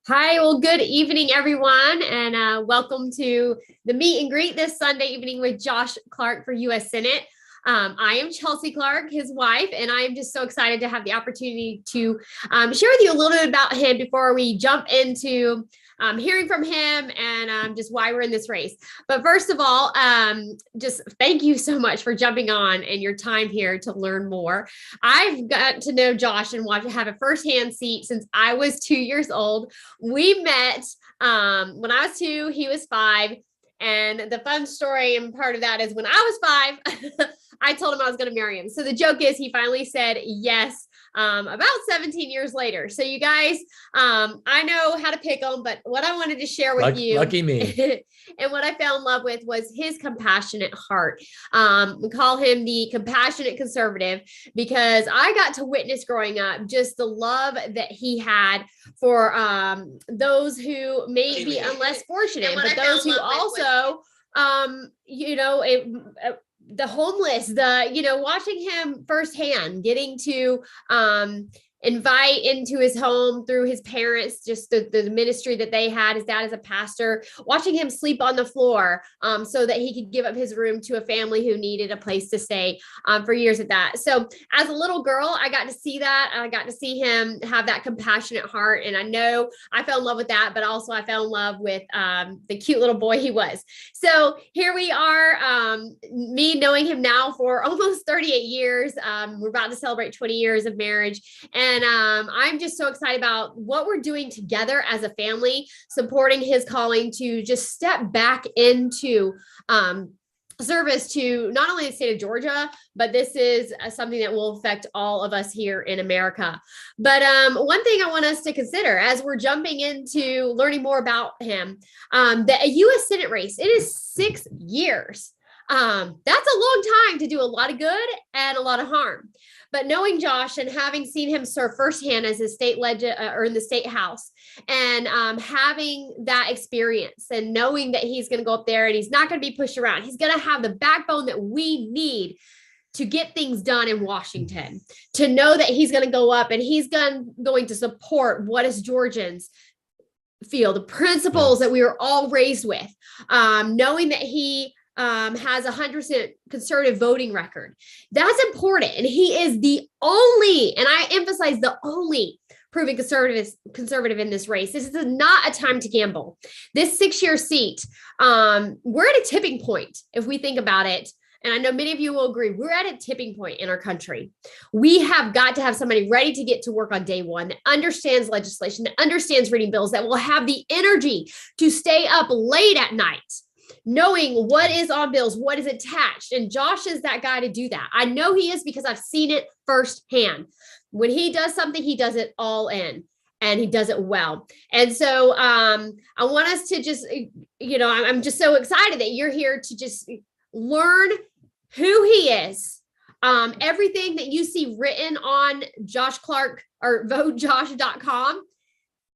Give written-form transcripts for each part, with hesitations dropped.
Hi, well, good evening, everyone, and welcome to the meet and greet this Sunday evening with Josh Clark for U.S. Senate. I am Chelsea Clark, his wife, and I am just so excited to have the opportunity to share with you a little bit about him before we jump into hearing from him and just why we're in this race. But first of all, just thank you so much for jumping on and your time here to learn more. I've got to know Josh and have a firsthand seat since I was 2 years old. We met when I was 2, he was 5. And the fun story and part of that is when I was 5, I told him I was going to marry him. So the joke is he finally said yes about 17 years later. So you guys, I know how to pick them, but what I wanted to share with you, lucky me, and what I fell in love with was his compassionate heart. We call him the compassionate conservative because I got to witness growing up just the love that he had for those who may be less fortunate, but those who also, the homeless, watching him firsthand, getting to invite into his home through his parents, just the ministry that they had. His dad is a pastor, watching him sleep on the floor so that he could give up his room to a family who needed a place to stay for years at that. So as a little girl, I got to see that. I got to see him have that compassionate heart. And I know I fell in love with that, but also I fell in love with the cute little boy he was. So here we are, me knowing him now for almost 38 years. We're about to celebrate 20 years of marriage. And I'm just so excited about what we're doing together as a family, supporting his calling to just step back into service to not only the state of Georgia, but this is something that will affect all of us here in America. But one thing I want us to consider as we're jumping into learning more about him, the U.S. Senate race, it is 6 years. That's a long time to do a lot of good and a lot of harm. But knowing Josh and having seen him serve firsthand as a state or in the state house, and having that experience and knowing that he's going to go up there and he's not going to be pushed around, he's going to have the backbone that we need to get things done in Washington, to know that he's going to go up and he's going to support what is Georgians feel, the principles that we were all raised with, knowing that he has 100% conservative voting record. That's important. And he is the only, and I emphasize the only proven conservative in this race. This is not a time to gamble. This 6-year seat, we're at a tipping point. If we think about it, and I know many of you will agree, we're at a tipping point in our country. We have got to have somebody ready to get to work on day one that understands legislation, that understands reading bills, that will have the energy to stay up late at night, knowing what is on bills, what is attached. And Josh is that guy to do that. I know he is because I've seen it firsthand. When he does something, he does it all in and he does it well. And so I want us to just, I'm just so excited that you're here to just learn who he is. Everything that you see written on Josh Clark or votejosh.com,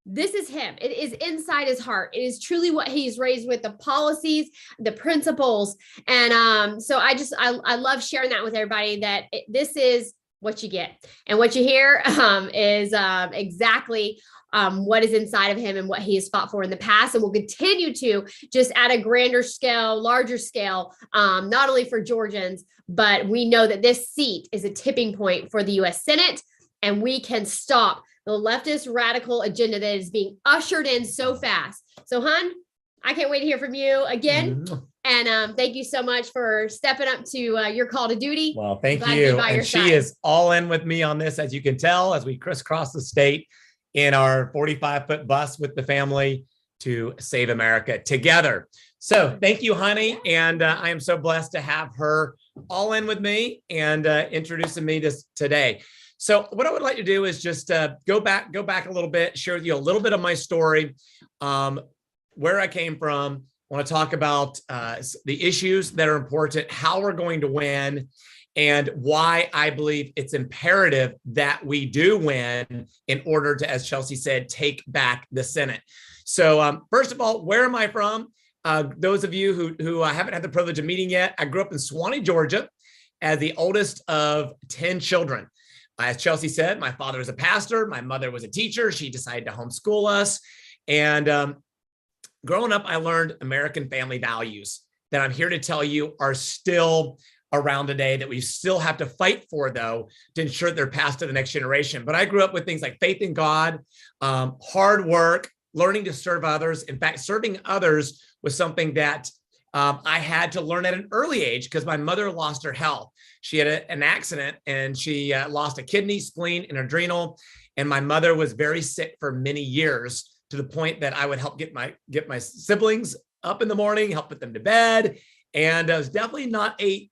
this is him. It is inside his heart. It is truly what he's raised with, the policies, the principles. And so I love sharing that with everybody, that this is what you get. And what you hear is exactly what is inside of him and what he has fought for in the past and will continue to, just at a grander scale, larger scale, not only for Georgians, but we know that this seat is a tipping point for the U.S. Senate, and we can stop the leftist radical agenda that is being ushered in so fast. So, hun, I can't wait to hear from you again. And thank you so much for stepping up to your call to duty. Well, thank you. And she is all in with me on this, as you can tell, as we crisscross the state in our 45-foot bus with the family to save America together. So thank you, honey. And I am so blessed to have her all in with me and introducing me today. So what I would like to do is just go back a little bit, share with you a little bit of my story, where I came from. I want to talk about the issues that are important, how we're going to win, and why I believe it's imperative that we do win in order to, as Chelsea said, take back the Senate. So first of all, where am I from? Those of you who I haven't had the privilege of meeting yet, I grew up in Suwanee, Georgia, as the oldest of 10 children. As Chelsea said, my father was a pastor. My mother was a teacher. She decided to homeschool us. And growing up, I learned American family values that I'm here to tell you are still around today, that we still have to fight for, though, to ensure they're passed to the next generation. But I grew up with things like faith in God, hard work, learning to serve others. In fact, serving others was something that I had to learn at an early age because my mother lost her health. She had an accident and she lost a kidney, spleen, and adrenal. And my mother was very sick for many years, to the point that I would help get my siblings up in the morning, help put them to bed. And it was definitely not a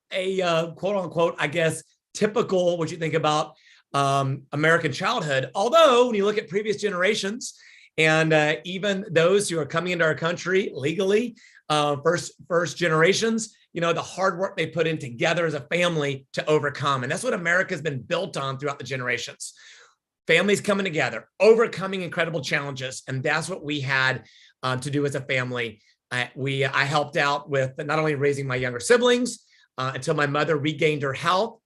quote unquote, I guess, typical what you think about American childhood. Although when you look at previous generations and even those who are coming into our country legally, first generations, the hard work they put in together as a family to overcome. And that's what America's been built on throughout the generations. Families coming together, overcoming incredible challenges. And that's what we had to do as a family. I helped out with not only raising my younger siblings until my mother regained her health,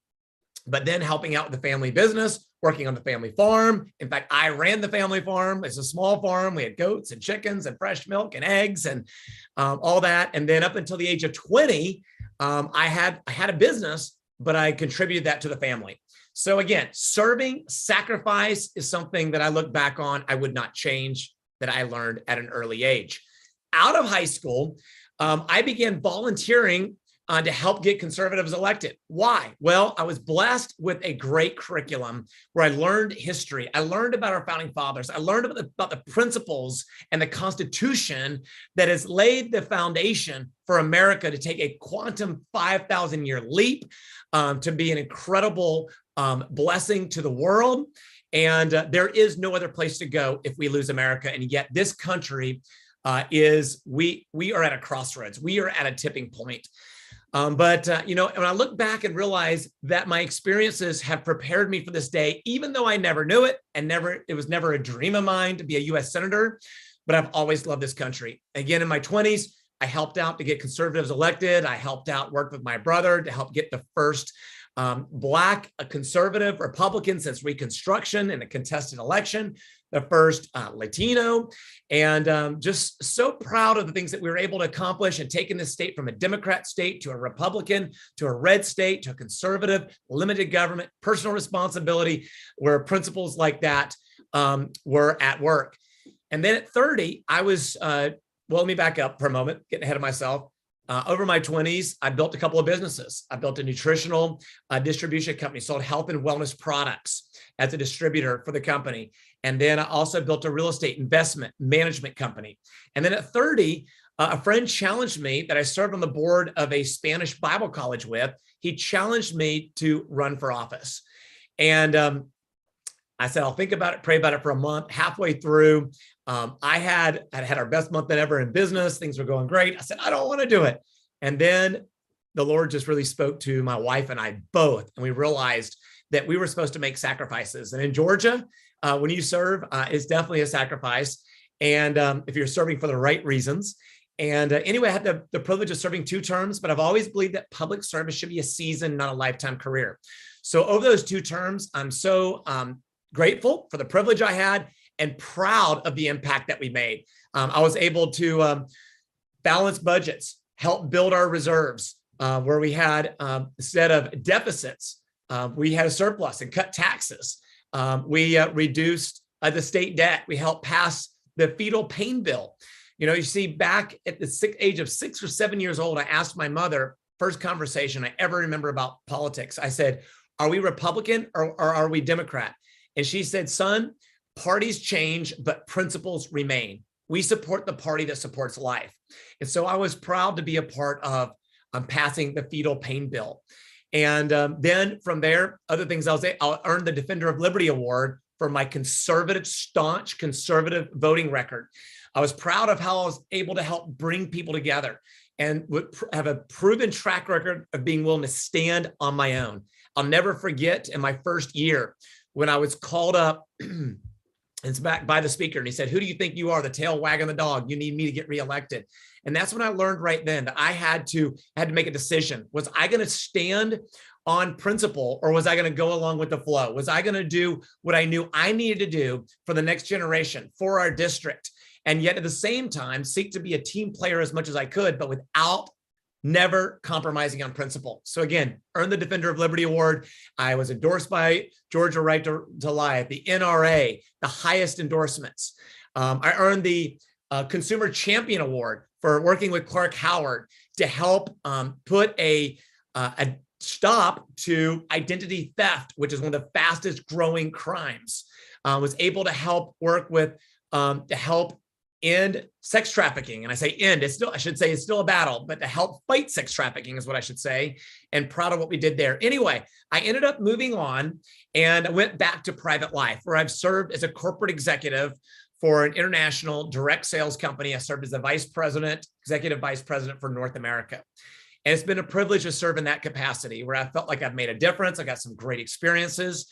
but then helping out with the family business, working on the family farm. In fact, I ran the family farm. It's a small farm. We had goats and chickens and fresh milk and eggs and all that. And then up until the age of 20, I had a business, but I contributed that to the family. So again, serving, sacrifice is something that I look back on, I would not change, that I learned at an early age. Out of high school, I began volunteering to help get conservatives elected. Why? Well, I was blessed with a great curriculum where I learned history. I learned about our founding fathers. I learned about the principles and the Constitution that has laid the foundation for America to take a quantum 5,000-year leap, to be an incredible blessing to the world. And there is no other place to go if we lose America. And yet this country we are at a crossroads. We are at a tipping point. But when I look back and realize that my experiences have prepared me for this day, even though I never knew it and it was never a dream of mine to be a U.S. Senator, but I've always loved this country. Again, in my 20s, I helped out to get conservatives elected. I helped out, worked with my brother to help get the first Black conservative Republican since Reconstruction in a contested election, the first Latino, and just so proud of the things that we were able to accomplish and taking this state from a Democrat state to a Republican, to a red state, to a conservative, limited government, personal responsibility, where principles like that were at work. And then at 30, I was, let me back up for a moment, getting ahead of myself. Over my 20s, I built a couple of businesses. I built a nutritional distribution company, sold health and wellness products as a distributor for the company. And then I also built a real estate investment management company. And then at 30, a friend challenged me that I served on the board of a Spanish Bible college with. He challenged me to run for office. And I said, I'll think about it, pray about it for a month. Halfway through, I had our best month ever in business. Things were going great. I said, I don't want to do it. And then the Lord just really spoke to my wife and I both. And we realized that we were supposed to make sacrifices. And in Georgia, when you serve, it's definitely a sacrifice. And if you're serving for the right reasons. And anyway, I had the privilege of serving 2 terms, but I've always believed that public service should be a season, not a lifetime career. So over those 2 terms, I'm so grateful for the privilege I had and proud of the impact that we made. I was able to balance budgets, help build our reserves, where we had, instead of deficits, we had a surplus and cut taxes. We reduced the state debt. We helped pass the fetal pain bill. You see, back at the age of 6 or 7 years old, I asked my mother, first conversation I ever remember about politics. I said, are we Republican or are we Democrat? And she said, son, parties change, but principles remain. We support the party that supports life. And so I was proud to be a part of passing the fetal pain bill. And then from there, other things I'll earn the Defender of Liberty Award for my staunch conservative voting record. I was proud of how I was able to help bring people together and would have a proven track record of being willing to stand on my own. I'll never forget in my first year when I was called up it's back by the speaker and he said, who do you think you are, the tail wagging the dog? You need me to get reelected. And that's when I learned right then that I had to make a decision. Was I going to stand on principle or was I going to go along with the flow? Was I going to do what I knew I needed to do for the next generation, for our district? and yet at the same time, seek to be a team player as much as I could, but without never compromising on principle. So again, earned the Defender of Liberty Award. I was endorsed by Georgia Right to Life, the NRA, the highest endorsements. I earned the Consumer Champion Award for working with Clark Howard to help put a stop to identity theft, which is one of the fastest growing crimes. Was able to help work with to help end sex trafficking. And I say end, I should say it's still a battle, but to help fight sex trafficking is what I should say. And proud of what we did there. Anyway, I ended up moving on and I went back to private life where I've served as a corporate executive for an international direct sales company. I served as the executive vice president for North America. And it's been a privilege to serve in that capacity where I felt like I've made a difference. I got some great experiences.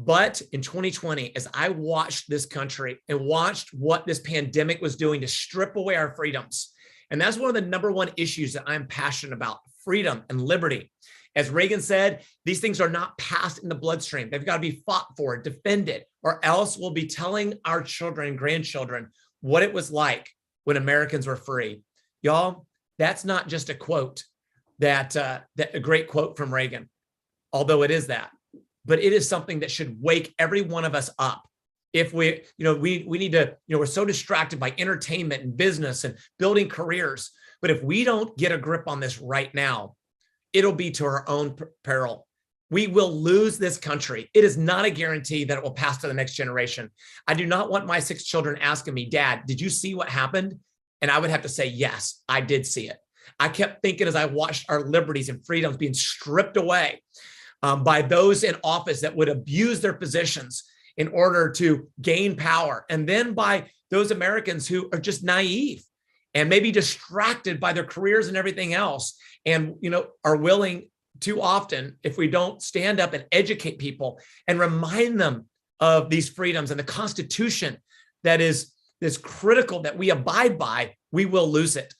But in 2020, as I watched this country and watched what this pandemic was doing to strip away our freedoms, and that's one of the number one issues that I'm passionate about, freedom and liberty. As Reagan said, these things are not passed in the bloodstream. They've got to be fought for, defended, or else we'll be telling our children and grandchildren what it was like when Americans were free. Y'all, that's not just a quote, that a great quote from Reagan, although it is that. But it is something that should wake every one of us up. If we need to, we're so distracted by entertainment and business and building careers. But if we don't get a grip on this right now, it'll be to our own peril. We will lose this country. It is not a guarantee that it will pass to the next generation. I do not want my 6 children asking me, Dad, did you see what happened? And I would have to say, yes, I did see it. I kept thinking as I watched our liberties and freedoms being stripped away by those in office that would abuse their positions in order to gain power. And then by those Americans who are just naive and maybe distracted by their careers and everything else. And, are willing too often, if we don't stand up and educate people and remind them of these freedoms and the Constitution that is critical that we abide by, we will lose it.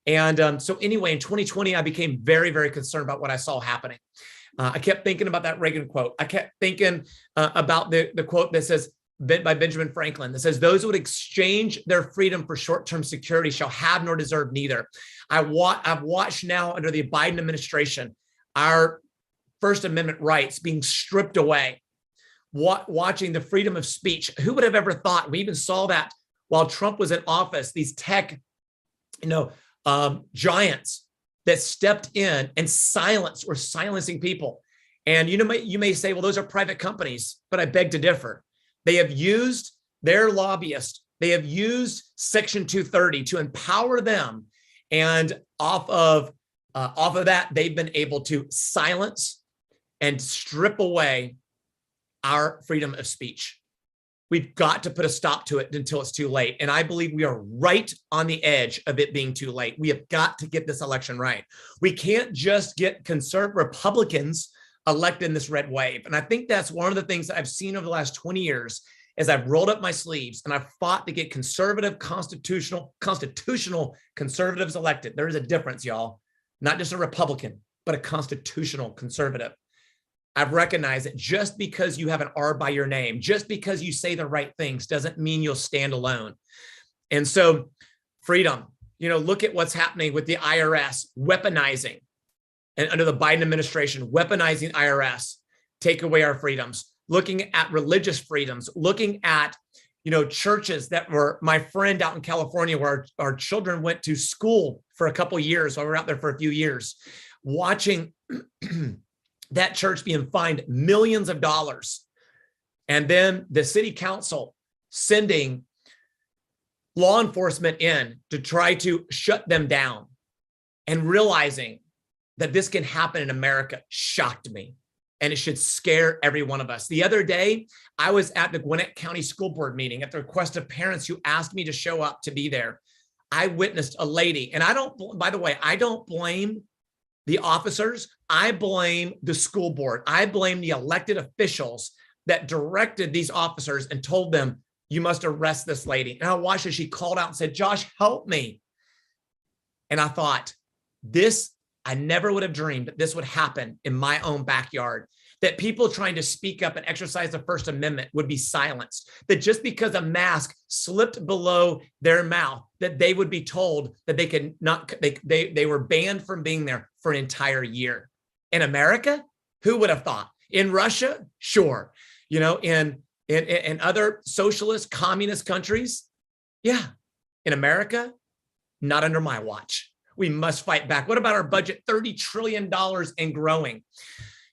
And so anyway, in 2020, I became very, very concerned about what I saw happening. I kept thinking about that Reagan quote. I kept thinking about the quote that says, by Benjamin Franklin, that says, those who would exchange their freedom for short-term security shall have nor deserve neither. I've watched now under the Biden administration, our First Amendment rights being stripped away, watching the freedom of speech. Who would have ever thought? We even saw that while Trump was in office, these tech, giants that stepped in and were silencing people. And you may say, well, those are private companies, but I beg to differ. They have used their lobbyists. They have used Section 230 to empower them. And off of that, they've been able to silence and strip away our freedom of speech. We've got to put a stop to it until it's too late. And I believe we are right on the edge of it being too late. We have got to get this election right. We can't just get conservative Republicans elected in this red wave. And I think that's one of the things that I've seen over the last 20 years as I've rolled up my sleeves and I've fought to get conservative, constitutional conservatives elected. There is a difference, y'all. Not just a Republican, but a constitutional conservative. I've recognized that just because you have an R by your name, just because you say the right things doesn't mean you'll stand alone. And so freedom, look at what's happening with the IRS weaponizing, and under the Biden administration, weaponizing IRS, take away our freedoms, looking at religious freedoms, looking at, churches that were my friend out in California where our children went to school for a couple of years while we were out there for a few years, watching that church being fined millions of dollars. And then the city council sending law enforcement in to try to shut them down, and realizing that this can happen in America shocked me. And it should scare every one of us. The other day, I was at the Gwinnett County School Board meeting at the request of parents who asked me to show up to be there. I witnessed a lady, and I don't blame the officers. I blame the school board. I blame the elected officials that directed these officers and told them, you must arrest this lady. And I watched as she called out and said, Josh, help me. And I thought, I never would have dreamed that this would happen in my own backyard. that people trying to speak up and exercise the First Amendment would be silenced, that just because a mask slipped below their mouth, that they would be told that they could not, they were banned from being there for an entire year. In America, who would have thought? In Russia, sure. In other socialist, communist countries, yeah. In America, not under my watch. We must fight back. What about our budget? $30 trillion and growing.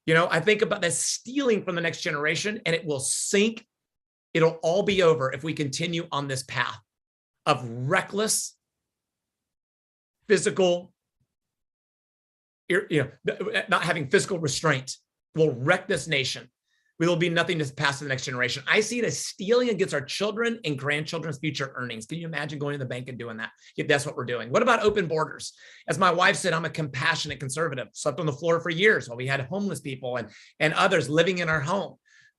I think about that stealing from the next generation, and it will sink. It'll all be over if we continue on this path of reckless physical, not having fiscal restraint. Will wreck this nation. We will be nothing to pass to the next generation. I see it as stealing against our children and grandchildren's future earnings. Can you imagine going to the bank and doing that? If that's what we're doing. What about open borders? As my wife said, I'm a compassionate conservative. Slept on the floor for years while we had homeless people and others living in our home.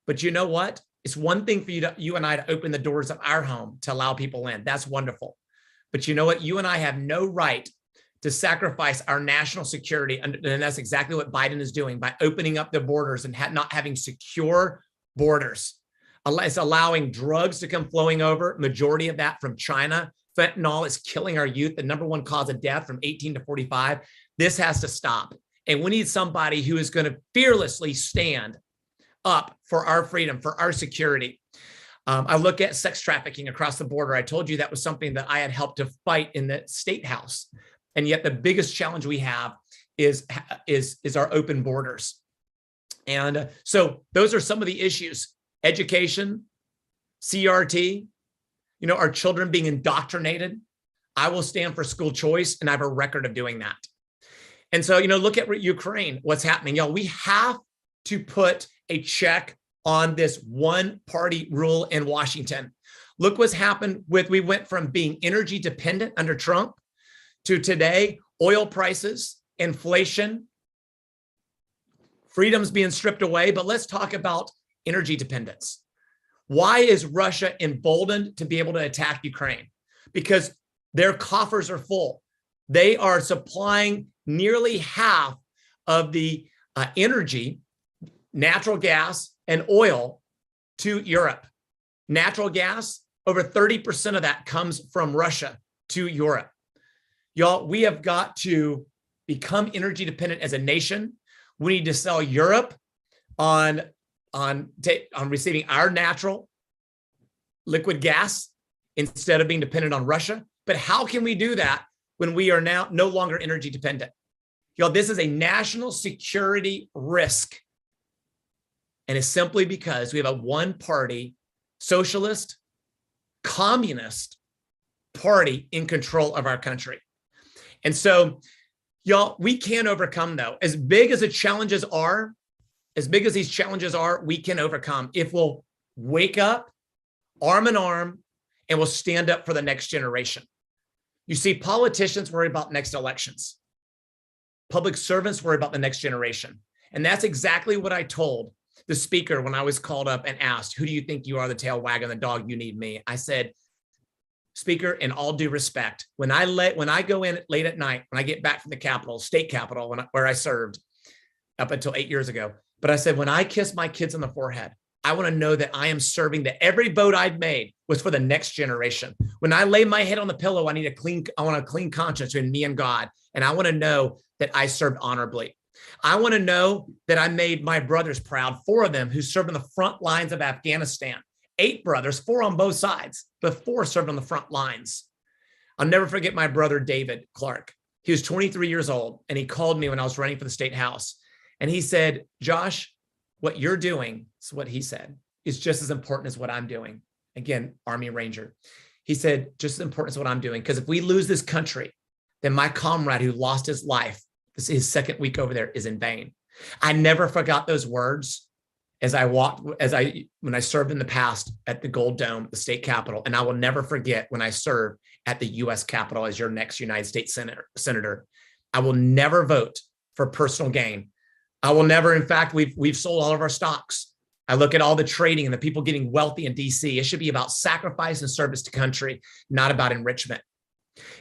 But you know what? It's one thing for you and I to open the doors of our home to allow people in. That's wonderful. But you know what? You and I have no right to sacrifice our national security. And that's exactly what Biden is doing by opening up the borders and not having secure borders. It's allowing drugs to come flowing over, majority of that from China. Fentanyl is killing our youth, the number one cause of death from 18 to 45. This has to stop. And we need somebody who is going to fearlessly stand up for our freedom, for our security. I look at sex trafficking across the border. I told you that was something that I had helped to fight in the state house. And yet the biggest challenge we have is our open borders. And so those are some of the issues: education, CRT, our children being indoctrinated. I will stand for school choice, and I have a record of doing that. And so, look at Ukraine, what's happening. We have to put a check on this one party rule in Washington. Look what's happened we went from being energy dependent under Trump to today, oil prices, inflation, freedoms being stripped away. But let's talk about energy dependence. Why is Russia emboldened to be able to attack Ukraine? Because their coffers are full. They are supplying nearly half of the energy, natural gas, and oil to Europe. Natural gas, over 30% of that comes from Russia to Europe. Y'all, we have got to become energy dependent as a nation. We need to sell Europe on receiving our natural liquid gas instead of being dependent on Russia. But how can we do that when we are now no longer energy dependent? Y'all, this is a national security risk. And it's simply because we have a one-party socialist, communist party in control of our country. And so, y'all, we can overcome, though. As big as these challenges are, we can overcome if we'll wake up, arm in arm, and we'll stand up for the next generation. You see, politicians worry about next elections. Public servants worry about the next generation. And that's exactly what I told the speaker when I was called up and asked, who do you think you are, the tail wagging the dog? You need me. I said, Speaker, in all due respect, when I go in late at night, when I get back from the Capitol, state Capitol, where I served up until 8 years ago, but I said, when I kiss my kids on the forehead, I want to know that I am serving, that every vote I've made was for the next generation. When I lay my head on the pillow, I want a clean conscience between me and God. And I want to know that I served honorably. I want to know that I made my brothers proud, 4 of them who served on the front lines of Afghanistan. 8 brothers, 4 on both sides, but 4 served on the front lines. I'll never forget my brother, David Clark. He was 23 years old, and he called me when I was running for the state house. And he said, Josh, what you're doing, is what he said, is just as important as what I'm doing. Again, Army Ranger. He said, just as important as what I'm doing, because if we lose this country, then my comrade who lost his life, this is his second week over there, is in vain. I never forgot those words when I served in the past at the Gold Dome, the state capitol. And I will never forget when I served at the U.S. Capitol as your next United States Senator. I will never vote for personal gain. I will never, in fact, we've sold all of our stocks. I look at all the trading and the people getting wealthy in DC. It should be about sacrifice and service to country, not about enrichment.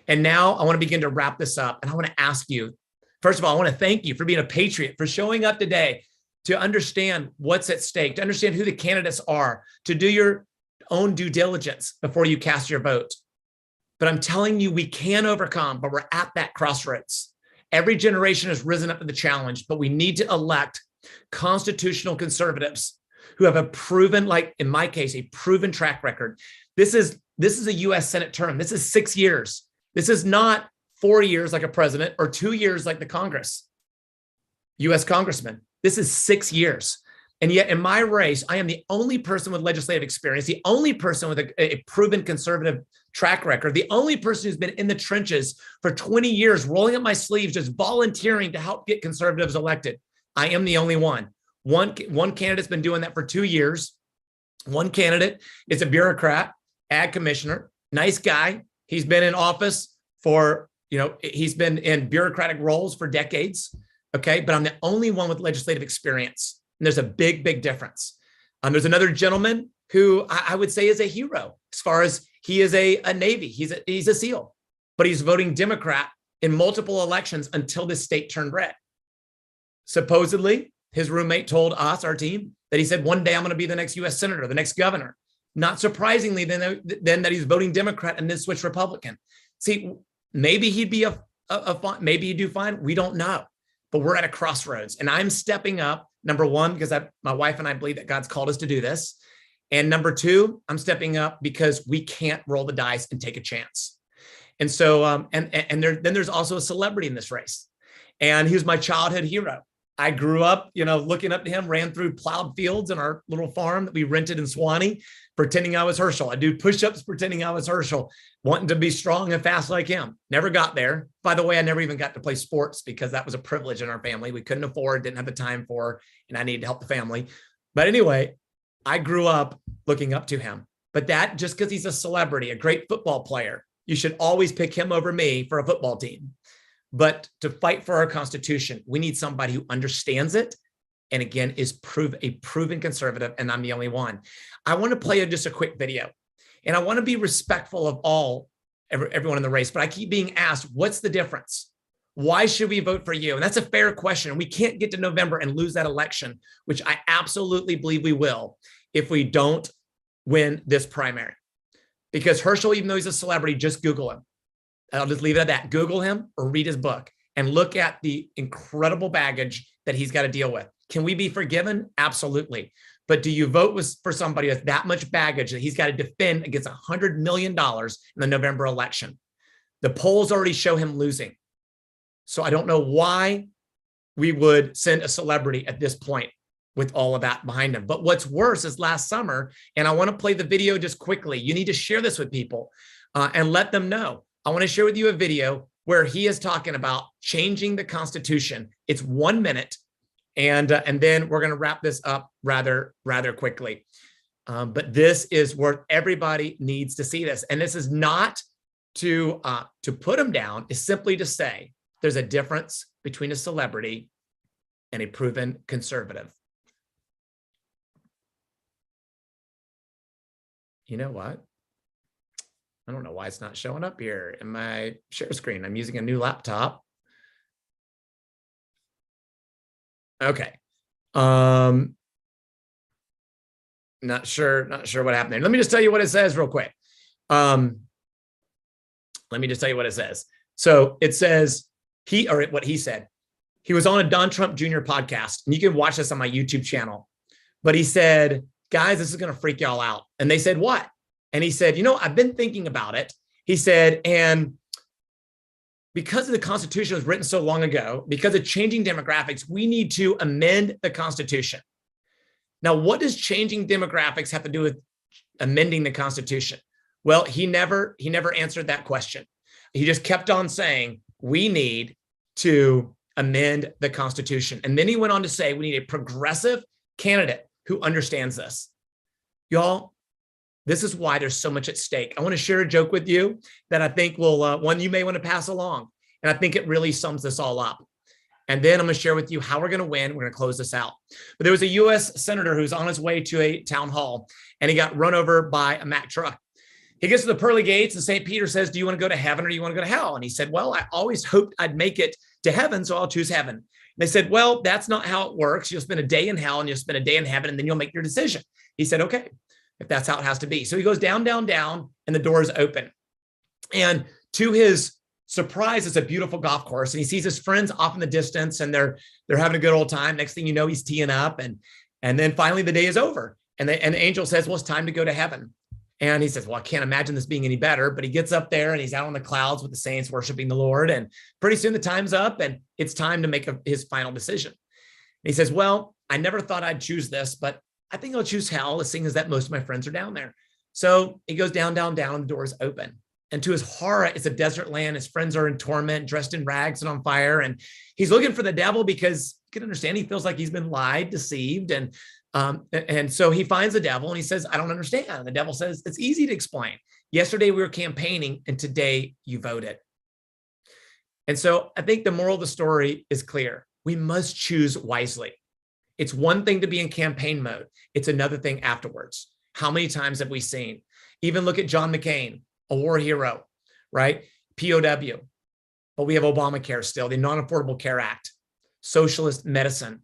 And now I want to begin to wrap this up. And I want to ask you, first of all, I want to thank you for being a patriot, for showing up today to understand what's at stake, to understand who the candidates are, to do your own due diligence before you cast your vote. But I'm telling you, we can overcome, but we're at that crossroads. Every generation has risen up to the challenge, but we need to elect constitutional conservatives who have a proven, like in my case, a proven track record. This is a US Senate term. This is 6 years. This is not 4 years like a president or 2 years like the Congress, US congressman. This is 6 years. And yet in my race, I am the only person with legislative experience, the only person with a proven conservative track record, the only person who's been in the trenches for 20 years, rolling up my sleeves, just volunteering to help get conservatives elected. I am the only one. One candidate's been doing that for 2 years. One candidate is a bureaucrat, ag commissioner, nice guy. He's been in office for, he's been in bureaucratic roles for decades. Okay. But I'm the only one with legislative experience. And there's a big, big difference. There's another gentleman who I would say is a hero as far as he is a Navy. He's a SEAL, but he's voting Democrat in multiple elections until this state turned red. Supposedly, his roommate told us, our team, that he said, one day I'm going to be the next US Senator, the next governor. Not surprisingly, then that he's voting Democrat and then switch Republican. See, maybe he'd be maybe he'd do fine. We don't know. But we're at a crossroads. And I'm stepping up, number one, because my wife and I believe that God's called us to do this. And number two, I'm stepping up because we can't roll the dice and take a chance. And so, then there's also a celebrity in this race. And he was my childhood hero. I grew up, looking up to him, ran through plowed fields in our little farm that we rented in Swanee, pretending I was Herschel. I do push-ups pretending I was Herschel, wanting to be strong and fast like him. Never got there. By the way, I never even got to play sports because that was a privilege in our family. We couldn't afford, didn't have the time for, and I needed to help the family. But anyway, I grew up looking up to him. But that, just because he's a celebrity, a great football player, you should always pick him over me for a football team. But to fight for our Constitution, we need somebody who understands it. And again, is a proven conservative. And I'm the only one. I want to play just a quick video. And I want to be respectful of everyone in the race. But I keep being asked, what's the difference? Why should we vote for you? And that's a fair question. We can't get to November and lose that election, which I absolutely believe we will if we don't win this primary. Because Herschel, even though he's a celebrity, just Google him. I'll just leave it at that. Google him or read his book and look at the incredible baggage that he's got to deal with. Can we be forgiven? Absolutely. But do you vote for somebody with that much baggage that he's got to defend against $100 million in the November election? The polls already show him losing. So I don't know why we would send a celebrity at this point with all of that behind him. But what's worse is last summer, and I want to play the video just quickly. You need to share this with people and let them know. I want to share with you a video where he is talking about changing the Constitution. It's 1 minute, and then we're going to wrap this up rather quickly. But this is where everybody needs to see this, and this is not to put him down. It's simply to say there's a difference between a celebrity and a proven conservative. You know what? I don't know why it's not showing up here in my share screen. I'm using a new laptop. Okay. Not sure what happened there. Let me just tell you what it says real quick. Let me just tell you what it says. So it says what he said. He was on a Don Trump Jr. podcast, and you can watch this on my YouTube channel. But he said, guys, this is going to freak y'all out. And they said, what? And he said, I've been thinking about it. He said, and because the Constitution was written so long ago, because of changing demographics, we need to amend the Constitution. Now, what does changing demographics have to do with amending the Constitution? Well, he never answered that question. He just kept on saying, we need to amend the Constitution. And then he went on to say, we need a progressive candidate who understands this. Y'all, this is why there's so much at stake. I want to share a joke with you that I think will, one you may want to pass along. And I think it really sums this all up. And then I'm going to share with you how we're going to win. We're going to close this out. But there was a U.S. senator who's on his way to a town hall, and he got run over by a Mack truck. He gets to the pearly gates, and St. Peter says, do you want to go to heaven or do you want to go to hell? And he said, well, I always hoped I'd make it to heaven, so I'll choose heaven. they said, well, that's not how it works. You'll spend a day in hell and you'll spend a day in heaven, and then you'll make your decision. He said, okay, if that's how it has to be. So he goes down, down, down, and the doors open. And to his surprise, it's a beautiful golf course. And he sees his friends off in the distance, and they're having a good old time. Next thing you know, he's teeing up. And then finally the day is over. And the angel says, well, it's time to go to heaven. And he says, well, I can't imagine this being any better. But he gets up there and he's out on the clouds with the saints worshiping the Lord. And pretty soon the time's up and it's time to make his final decision. And he says, well, I never thought I'd choose this, but I think I'll choose hell, seeing as that most of my friends are down there. So he goes down, down, down, and the doors open. And to his horror, it's a desert land. His friends are in torment, dressed in rags and on fire. And he's looking for the devil because you can understand he feels like he's been lied, deceived. And so he finds the devil and he says, I don't understand. And the devil says, it's easy to explain. Yesterday we were campaigning and today you voted. And so I think the moral of the story is clear. We must choose wisely. It's one thing to be in campaign mode. It's another thing afterwards. How many times have we seen? Even look at John McCain, a war hero, right? POW. But we have Obamacare still, the Non-Affordable Care Act, socialist medicine,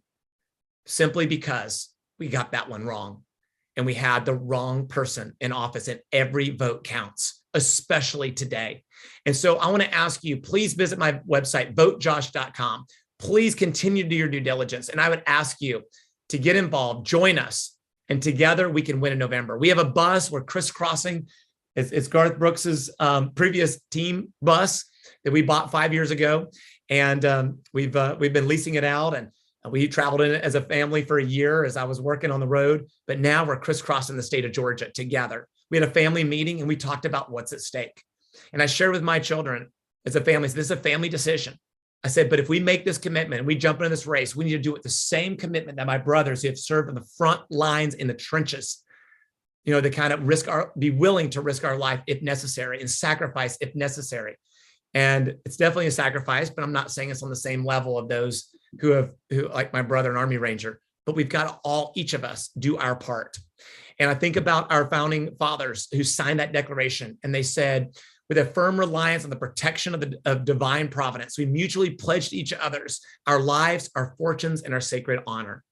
simply because we got that one wrong. And we had the wrong person in office, and every vote counts, especially today. And so I want to ask you, please visit my website, votejosh.com. Please continue to do your due diligence. And I would ask you to get involved, join us, and together we can win in November. We have a bus. We're crisscrossing. It's Garth Brooks's previous team bus that we bought 5 years ago. And we've been leasing it out, and we traveled in it as a family for a year as I was working on the road, but now we're crisscrossing the state of Georgia together. We had a family meeting and we talked about what's at stake. And I shared with my children as a family, so this is a family decision. I said, but if we make this commitment and we jump into this race, we need to do it the same commitment that my brothers who have served on the front lines in the trenches, they kind of be willing to risk our life if necessary and sacrifice if necessary. And it's definitely a sacrifice, but I'm not saying it's on the same level of those who like my brother, an Army Ranger, but we've got to each of us do our part. And I think about our founding fathers who signed that declaration, and they said, with a firm reliance on the protection of divine providence, we mutually pledged each other's our lives, our fortunes, and our sacred honor.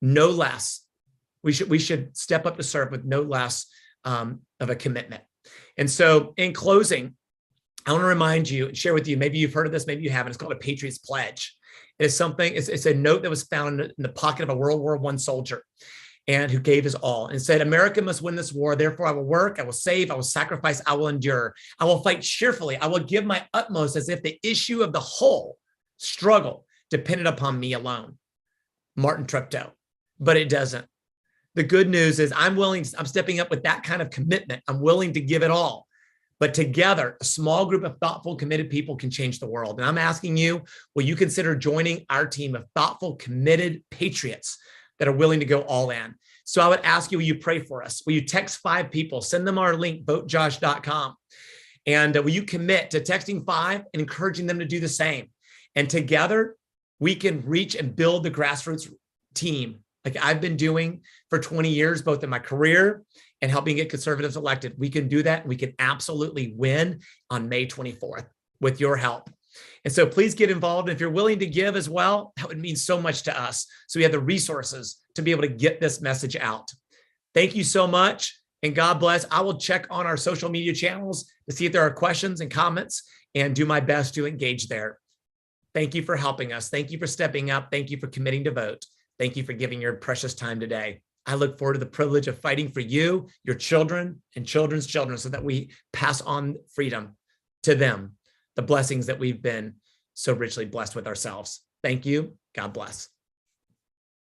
No less. We should step up to serve with no less of a commitment. And so in closing, I want to remind you and share with you, maybe you've heard of this, maybe you haven't. It's called a Patriots Pledge. It's a note that was found in the pocket of a World War I soldier, and who gave his all and said, America must win this war. Therefore, I will work, I will save, I will sacrifice, I will endure. I will fight cheerfully. I will give my utmost as if the issue of the whole struggle depended upon me alone. Martin Treptow. But it doesn't. The good news is I'm stepping up with that kind of commitment. I'm willing to give it all. But together, a small group of thoughtful, committed people can change the world. And I'm asking you, will you consider joining our team of thoughtful, committed patriots that are willing to go all in? So I would ask you, will you pray for us? Will you text 5 people? Send them our link, votejosh.com. And will you commit to texting 5 and encouraging them to do the same? And together, we can reach and build the grassroots team like I've been doing for 20 years, both in my career and helping get conservatives elected. We can do that. We can absolutely win on May 24th with your help. And so please get involved. If you're willing to give as well, that would mean so much to us. So we have the resources to be able to get this message out. Thank you so much. And God bless. I will check on our social media channels to see if there are questions and comments and do my best to engage there. Thank you for helping us. Thank you for stepping up. Thank you for committing to vote. Thank you for giving your precious time today. I look forward to the privilege of fighting for you, your children, and children's children so that we pass on freedom to them, the blessings that we've been so richly blessed with ourselves. Thank you. God bless.